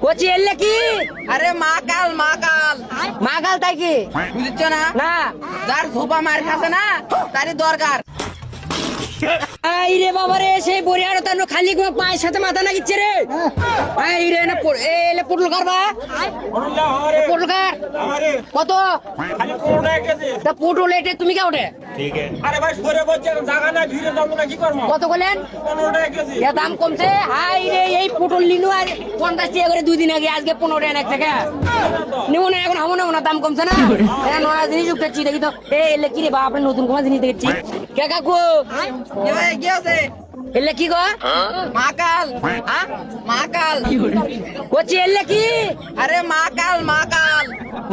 কোচি এলে কি? আরে মাকাল মাকাল মাগাল তাই কি? বুঝছ না? না যার ঝোপা মার খাচ্ছে না তারই দরকার। আই রে বাবা রে, সেই বরিয়ার তার খালি পায়ের সাথে মাথা নাগিচ্ছে রে। আই রে না এলে পটল কারবা, পটল কার কত? তা পটল এটে তুমি কে ওঠে? আরে ভাই সরে বলছে জায়গা না ভিড়ে যাবো না কি করবো? কত বলেন? 15 টাকা কেজি। এ দাম কমছে। হাই রে, এই পটল লিনু আর 50 টাকা করে 2 দিন আগে, আজকে 15 টাকা এক টাকা নিব না। এখন হামো না, দাম কমছে না। হ্যাঁ নয়া জিনিস উঠেছি দেখি তো। এলে কি রে বাপ, আপনি নতুন কোন জিনিস দেখছি কে কাকু? কি ভাই কি আছে? এলে কি গো? মাকাল মাকাল কোচি এলে কি? আরে মাকাল মাকাল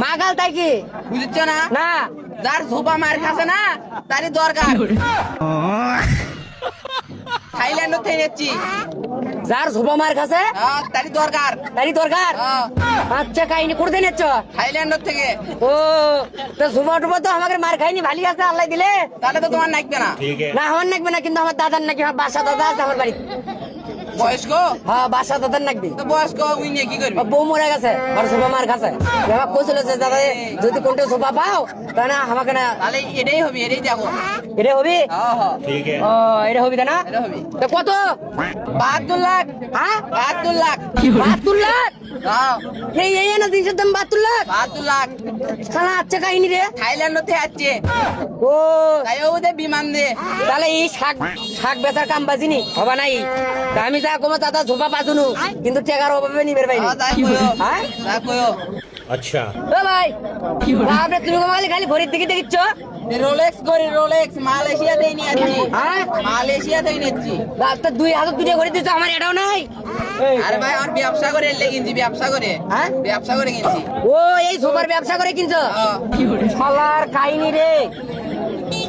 মাগাল তাই কি? বুঝছ না? না যার ঝোপা মার খাচ্ছে না তারই দরকার। থাইল্যান্ড থেকে এনেছি। যার ঝোপা মার কাছে তারই দরকার। তারই দরকার। হ্যাঁ, আচ্ছা কাহিনী করে দেন। থাইল্যান্ড থেকে। ও তো ঝোপা টোপা তো আমাকে মার খাইনি, ভালি আছে আল্লাহ দিলে। তাহলে তো তোমার নাকবে না। না আমার নাকবে না, কিন্তু আমার দাদার নাকি, আমার বাসা দাদা আছে আমার বাড়ি। বয়স্ক? হ্যাঁ বাসা দাদার নাকবি। তো বয়স্ক উই নিয়ে কি করবি? বউ মরে গেছে, আর সোফা মার কাছে। এবার কইছিল যে দাদা যদি কোনটা সোফা পাও তাহলে আমাকে না। তাহলে এটাই হবে, এটাই দেখো। এটা হবি? হ্যাঁ হ্যাঁ ও এটা হবি তাই না? এটা হবে। তো কত? 72 লাখ। হ্যাঁ 72 লাখ। 72 লাখ? হ্যাঁ এই না জিনিসের দাম 72 লাখ? 72 লাখ। শালা আচ্ছা কাহিনী রে। থাইল্যান্ড থেকে আসছে। ও তাই ওদের বিমান দে। তাহলে এই শাক শাক বেচার কাম বাজিনি হবা নাই। তা আমি যা কমা দাদা ঝোপা পাচুনু, কিন্তু টাকার অভাবে নিবের পাইনি। তাই কইও। হ্যাঁ তাই কইও। আচ্ছা ও ভাই আপনি তুমি কমালি খালি ভরির দিকে দেখিচ্ছ। রোলেক্স করে, রোলেক্স মালয়েশিয়া থেকে নিয়ে আসছি। হ্যাঁ মালয়েশিয়া থেকে নিচ্ছি। রাস্তা 2000 দুটো করে দিচ্ছ, আমার এটাও নাই। আরে ভাই আমার ব্যবসা করে এলে কিনছি, ব্যবসা করে। হ্যাঁ ব্যবসা করে কিনছি। ও এই ঝোপার ব্যবসা করে কিনছো? হ্যাঁ। শালার কাহিনী রে।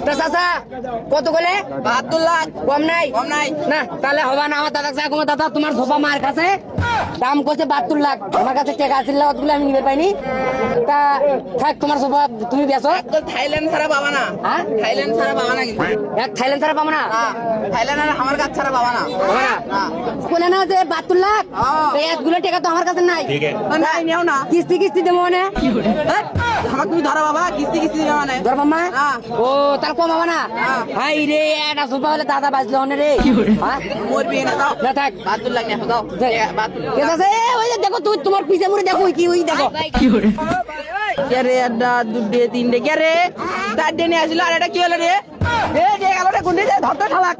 তা চাচা কত বলে? 72 লাখ। কম নাই? কম নাই। না তাহলে হবা না। আমার দাদা যা কমা দাদা তোমার ঝোপা মার কাছে দাম করছে 72 লাখ। আমার কাছে টাকা আছিল না, অতগুলো আমি নিবে পাইনি। তা থাক তোমার ঝোপা তুমি বেচো। তো থাইল্যান্ড ছাড়া পাবা না। হ্যাঁ থাইল্যান্ড ছাড়া পাবা না কিন্তু। এক থাইল্যান্ড ছাড়া পাবো না? না, থাইল্যান্ড আর আমার কাছ ছাড়া পাবা না। পাবো না? না। বলে না যে 72 লাখ, হ্যাঁ। তো এতগুলো টাকা তো আমার কাছে নাই। তো নাই নেও না। কিস্তি কিস্তি দেবো মানে? হ্যাঁ, আমার তুমি ধরো বাবা, কিস্তি কিস্তি দেওয়া মানে। ধর মামা। হ্যাঁ। ও তার কম হবে না? হ্যাঁ। হাই রে এটা ঝোপা হলে দাদা বাজলো অনে রে। হ্যাঁ মরবি না দাও। না থাক। 72 লাখ না দাও। 72 ঠিক আছে। ওই যে দেখো তুই তোমার পিছে মুড়ে দেখো কি ওই দেখো। কে রে? একটা দুটে তিনটে কে রে? চারটে নিয়ে আসলো, আর এটা কি হলো রে? এ যে গেল রে, গুন্ডে ধরতে ঠালাক।